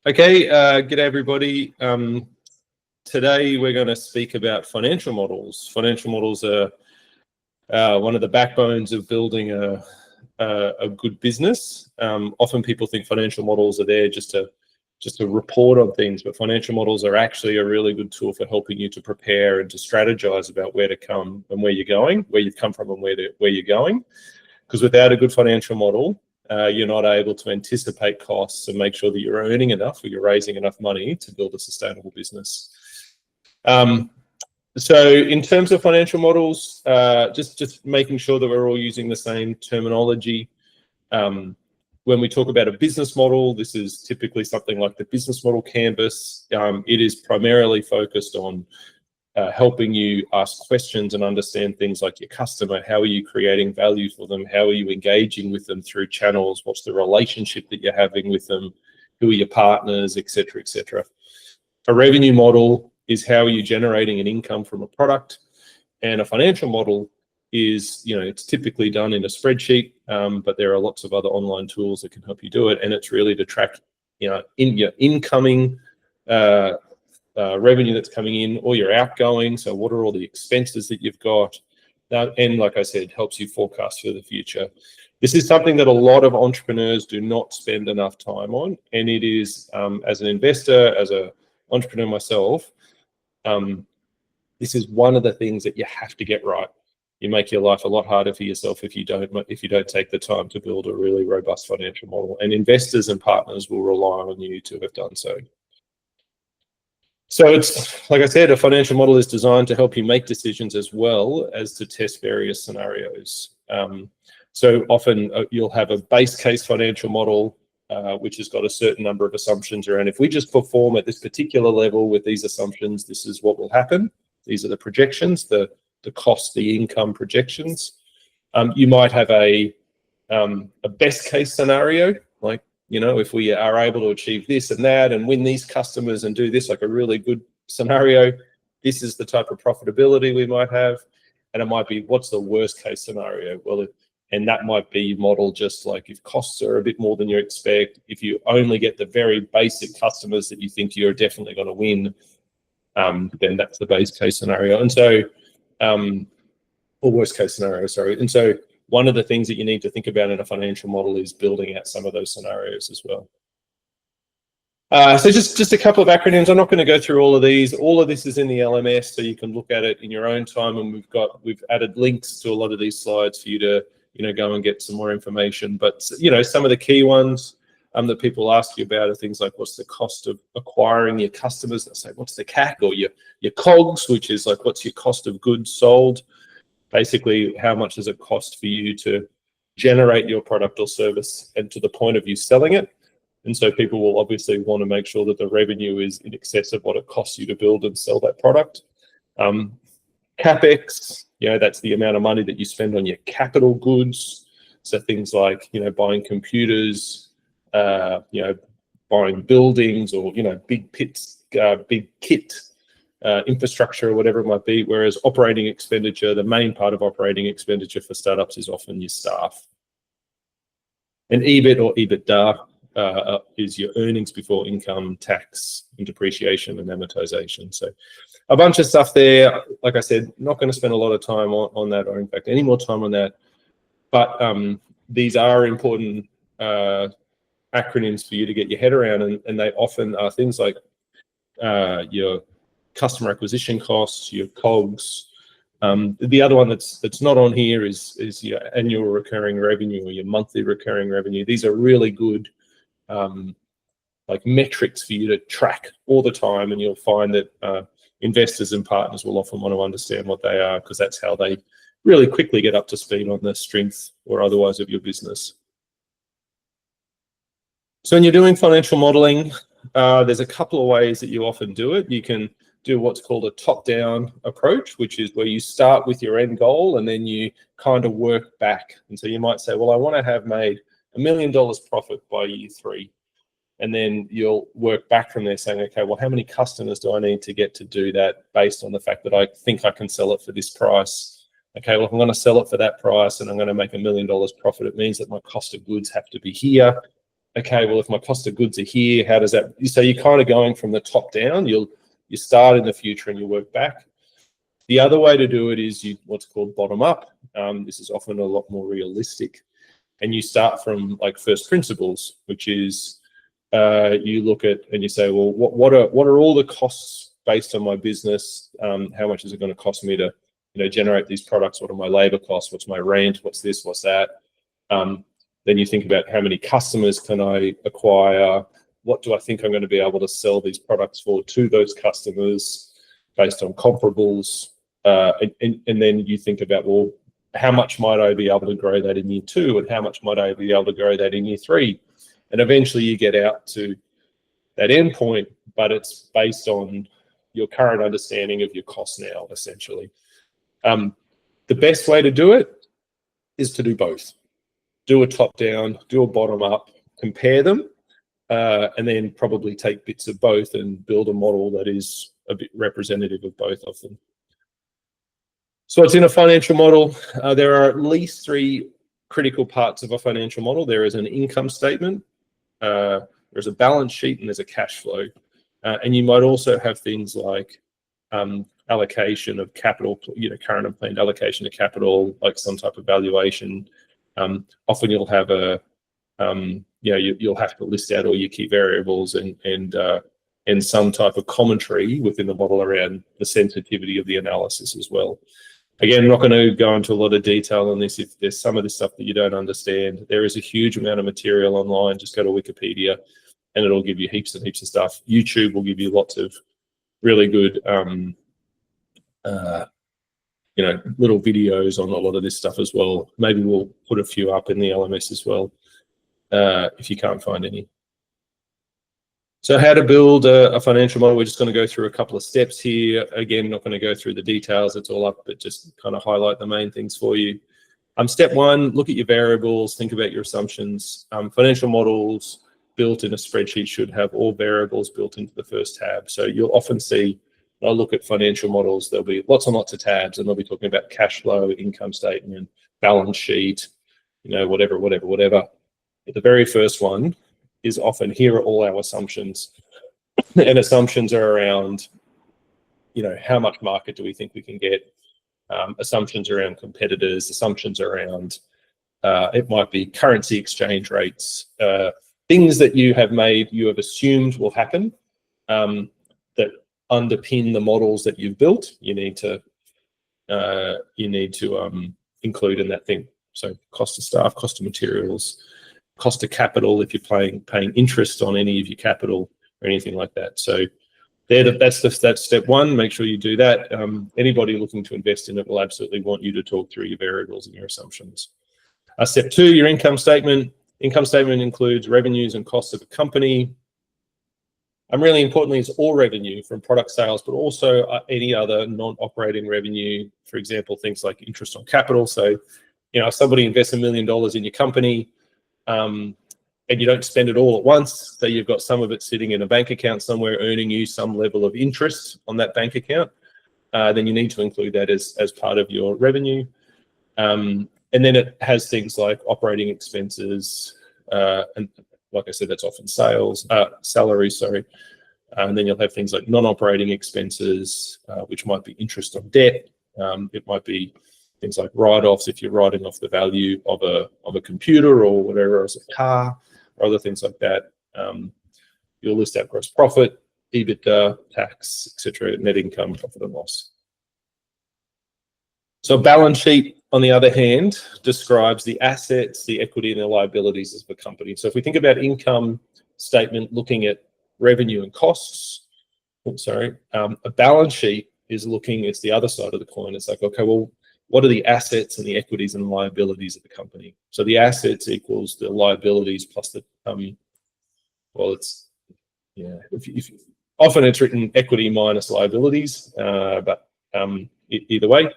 Okay, g'day everybody. Today we're going to speak about financial models. Financial models are one of the backbones of building a good business. Often people think financial models are there just to report on things, but financial models are actually a really good tool for helping you to prepare and to strategize about where to come and where you're going, where you've come from and where you're going. Because without a good financial model, you're not able to anticipate costs and make sure that you're earning enough or you're raising enough money to build a sustainable business. So in terms of financial models, just making sure that we're all using the same terminology. When we talk about a business model, this is typically something like the business model canvas. It is primarily focused on helping you ask questions and understand things like your customer. How are you creating value for them? How are you engaging with them through channels? What's the relationship that you're having with them? Who are your partners, etc., etc. A revenue model is how are you generating an income from a product, and a financial model is, it's typically done in a spreadsheet, but there are lots of other online tools that can help you do it, and it's really to track, in your incoming revenue that's coming in, or your outgoing. So what are all the expenses that you've got? And like I said, helps you forecast for the future. This is something that a lot of entrepreneurs do not spend enough time on. And it is, as an investor, as an entrepreneur myself, this is one of the things that you have to get right. You make your life a lot harder for yourself if you don't take the time to build a really robust financial model. And investors and partners will rely on you to have done so. So it's, like I said, a financial model is designed to help you make decisions as well as to test various scenarios. So often you'll have a base case financial model, which has got a certain number of assumptions around. If we just perform at this particular level with these assumptions, this is what will happen. These are the projections, the cost, the income projections. You might have a best case scenario, like, if we are able to achieve this and that and win these customers and do this, like a really good scenario, this is the type of profitability we might have. And it might be, what's the worst case scenario? Well, and that might be modeled just like if costs are a bit more than you expect, if you only get the very basic customers that you think you're definitely going to win, then that's the base case scenario. And so, or worst case scenario, sorry. And so one of the things that you need to think about in a financial model is building out some of those scenarios as well. So just a couple of acronyms. I'm not going to go through all of these. All of this is in the LMS, so you can look at it in your own time. And we've added links to a lot of these slides for you to go and get some more information. But some of the key ones that people ask you about are things like, what's the cost of acquiring your customers? They say, what's the CAC, or your COGS, which is like, what's your cost of goods sold? Basically, how much does it cost for you to generate your product or service and to the point of you selling it? And so people will obviously want to make sure that the revenue is in excess of what it costs you to build and sell that product. CapEx, that's the amount of money that you spend on your capital goods. So things like, buying computers, buying buildings, or, big pits, big kit, infrastructure, or whatever it might be. Whereas operating expenditure, the main part of operating expenditure for startups is often your staff. And EBIT or EBITDA is your earnings before income, tax, and depreciation and amortization. So a bunch of stuff there. Like I said, not going to spend a lot of time on that, or in fact any more time on that. But these are important acronyms for you to get your head around, and they often are things like your customer acquisition costs, your COGS. The other one that's not on here is your annual recurring revenue or your monthly recurring revenue. These are really good like metrics for you to track all the time, and you'll find that investors and partners will often want to understand what they are, because that's how they really quickly get up to speed on the strength or otherwise of your business. So when you're doing financial modeling, there's a couple of ways that you often do it. You can do what's called a top-down approach, which is where you start with your end goal and then you kind of work back. And so you might say, well, I want to have made $1 million profit by year 3. And then you'll work back from there saying, okay, well, how many customers do I need to get to do that based on the fact that I think I can sell it for this price? Okay, well, if I'm going to sell it for that price and I'm going to make $1 million profit, it means that my cost of goods have to be here. okay, well, if my cost of goods are here, how does that? So you're kind of going from the top down. You start in the future and you work back. The other way to do it is what's called bottom up. This is often a lot more realistic, and you start from like first principles, which is you look at and you say, well, what are all the costs based on my business? How much is it going to cost me to generate these products? What are my labor costs? What's my rent? What's this? What's that? Then you think about how many customers can I acquire? What do I think I'm going to be able to sell these products for to those customers based on comparables? And then you think about, well, how much might I be able to grow that in year 2? And how much might I be able to grow that in year 3? And eventually you get out to that end point, but it's based on your current understanding of your costs now, essentially. The best way to do it is to do both. Do a top-down, do a bottom-up, compare them, and then probably take bits of both and build a model that is a bit representative of both of them. So it's in a financial model. There are at least 3 critical parts of a financial model. There is an income statement, there's a balance sheet, and there's a cash flow. And you might also have things like allocation of capital, current and planned allocation of capital, like some type of valuation. Often you'll have you'll have to list out all your key variables and some type of commentary within the model around the sensitivity of the analysis as well. Again, I'm not going to go into a lot of detail on this. If there's some of this stuff that you don't understand, there is a huge amount of material online. Just go to Wikipedia and it'll give you heaps and heaps of stuff. YouTube will give you lots of really good little videos on a lot of this stuff as well. Maybe we'll put a few up in the LMS as well, if you can't find any. So how to build a financial model, we're just going to go through a couple of steps here. Again, not going to go through the details, it's all up, but just kind of highlight the main things for you. Step 1, look at your variables, think about your assumptions. Financial models built in a spreadsheet should have all variables built into the first tab. So you'll often see, I look at financial models, there'll be lots and lots of tabs, and they'll be talking about cash flow, income statement, balance sheet, whatever. But the very first one is often, here are all our assumptions. And assumptions are around, how much market do we think we can get? Assumptions around competitors, assumptions around, it might be currency exchange rates, things that you have assumed will happen, that underpin the models that you've built. You need to include in that thing. So cost of staff, cost of materials, cost of capital, if you're paying interest on any of your capital or anything like that. So that's step 1. Make sure you do that. Anybody looking to invest in it will absolutely want you to talk through your variables and your assumptions. Step 2, your income statement. Income statement includes revenues and costs of a company. And really importantly, it's all revenue from product sales, but also any other non-operating revenue. For example, things like interest on capital. So, if somebody invests $1 million in your company, and you don't spend it all at once, so you've got some of it sitting in a bank account somewhere earning you some level of interest on that bank account, then you need to include that as part of your revenue. And then it has things like operating expenses, and like I said, that's often salaries, sorry. And then you'll have things like non-operating expenses, which might be interest on debt. It might be things like write-offs if you're writing off the value of a computer or whatever, as a car, or other things like that. You'll list out gross profit, EBITDA, tax, etc., net income, profit and loss. So a balance sheet, on the other hand, describes the assets, the equity, and the liabilities of the company. So if we think about income statement, looking at revenue and costs, a balance sheet is it's the other side of the coin. It's like, okay, well, what are the assets and the equities and liabilities of the company? So the assets equals the liabilities plus the, often it's written equity minus liabilities, but either way.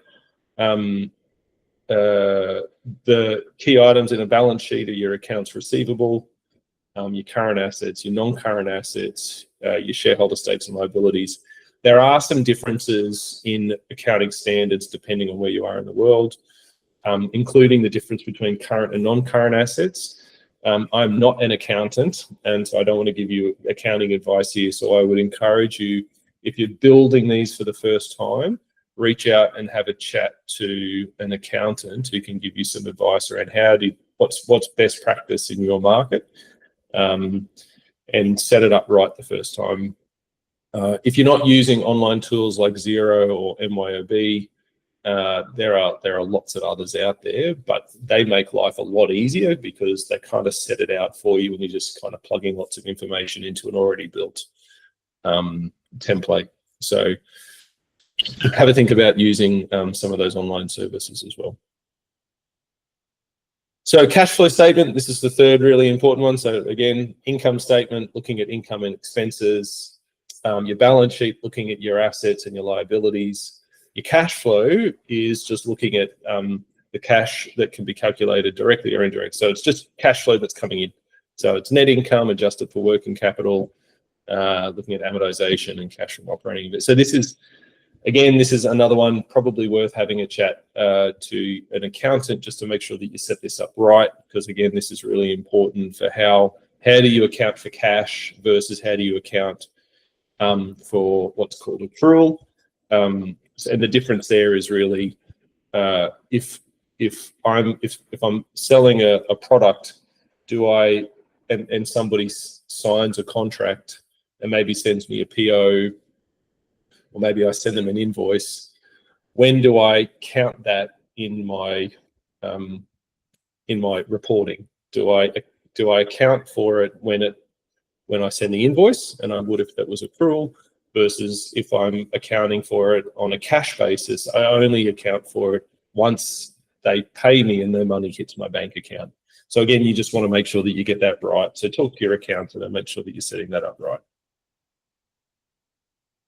The key items in a balance sheet are your accounts receivable, your current assets, your non-current assets, your shareholder states and liabilities. There are some differences in accounting standards depending on where you are in the world, including the difference between current and non-current assets. I'm not an accountant, and so I don't want to give you accounting advice here. So I would encourage you, if you're building these for the first time, reach out and have a chat to an accountant who can give you some advice around what's best practice in your market, and set it up right the first time. If you're not using online tools like Xero or MYOB, there are lots of others out there, but they make life a lot easier because they kind of set it out for you and you're just kind of plugging lots of information into an already built template. So have a think about using some of those online services as well. So cash flow statement, this is the third really important one. So again, income statement, looking at income and expenses, your balance sheet, looking at your assets and your liabilities. Your cash flow is just looking at the cash that can be calculated directly or indirect. So it's just cash flow that's coming in. So it's net income adjusted for working capital, looking at amortization and cash from operating. So this is, again, this is another one probably worth having a chat to an accountant just to make sure that you set this up right, because again, this is really important for how do you account for cash versus how do you account for what's called accrual. And the difference there is really if I'm selling a product, and somebody signs a contract and maybe sends me a PO, or maybe I send them an invoice, when do I count that in my reporting? Do I account for it when I send the invoice, and I would if that was accrual, versus if I'm accounting for it on a cash basis, I only account for it once they pay me and their money hits my bank account. So again, you just want to make sure that you get that right. So talk to your accountant and make sure that you're setting that up right.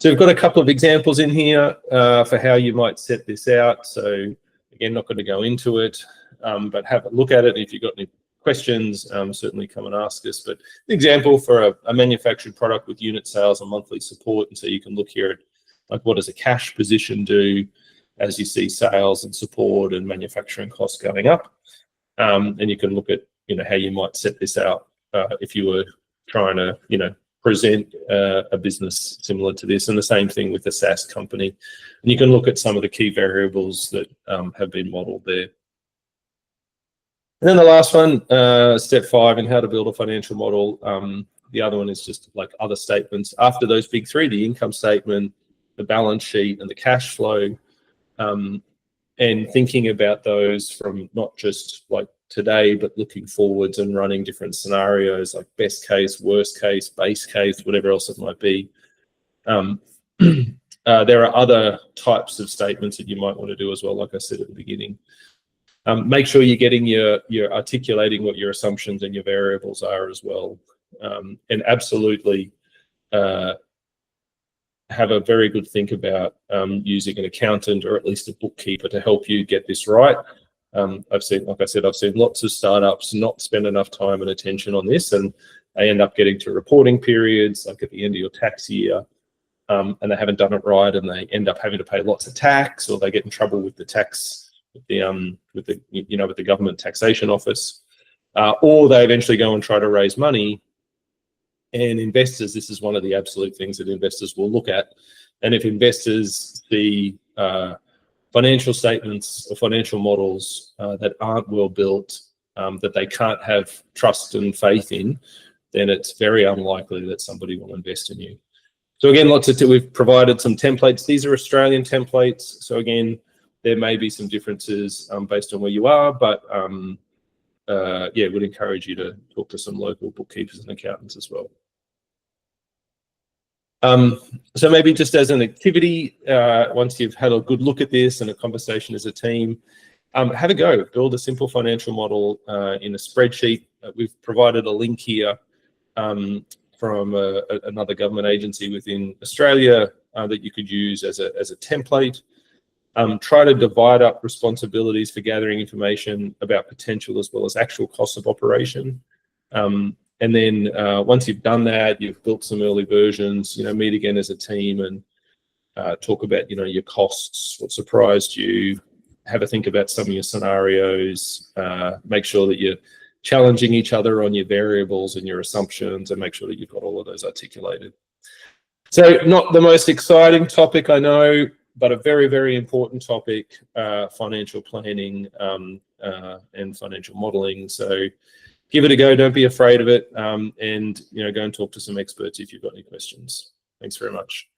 So we've got a couple of examples in here for how you might set this out. So again, not going to go into it, but have a look at it. If you've got any questions, certainly come and ask us. But an example for a manufactured product with unit sales and monthly support. And so you can look here at like, what does a cash position do as you see sales and support and manufacturing costs going up? And you can look at, how you might set this out if you were trying to, present a business similar to this, and the same thing with the SaaS company. And you can look at some of the key variables that have been modeled there. And then the last one, step 5, in how to build a financial model. The other one is just like other statements. After those big 3, the income statement, the balance sheet, and the cash flow, and thinking about those from not just like today, but looking forwards and running different scenarios like best case, worst case, base case, whatever else it might be. There are other types of statements that you might want to do as well, like I said at the beginning. Make sure you're getting you're articulating what your assumptions and your variables are as well. And absolutely have a very good think about using an accountant or at least a bookkeeper to help you get this right. I've seen lots of startups not spend enough time and attention on this, and they end up getting to reporting periods like at the end of your tax year, and they haven't done it right, and they end up having to pay lots of tax, or they get in trouble with the tax with the government taxation office, or they eventually go and try to raise money. And investors, this is one of the absolute things that investors will look at. And if investors see financial statements or financial models that aren't well built, that they can't have trust and faith in, then it's very unlikely that somebody will invest in you. So again, we've provided some templates. These are Australian templates. So again, there may be some differences based on where you are, but would encourage you to talk to some local bookkeepers and accountants as well. So maybe just as an activity, once you've had a good look at this and a conversation as a team, have a go. Build a simple financial model in a spreadsheet. We've provided a link here from another government agency within Australia that you could use as a template. Try to divide up responsibilities for gathering information about potential as well as actual costs of operation. And then once you've done that, you've built some early versions, meet again as a team and talk about, your costs, what surprised you, have a think about some of your scenarios, make sure that you're challenging each other on your variables and your assumptions, and make sure that you've got all of those articulated. So not the most exciting topic, I know, but a very, very important topic, financial planning and financial modeling. So give it a go. Don't be afraid of it. And, go and talk to some experts if you've got any questions. Thanks very much.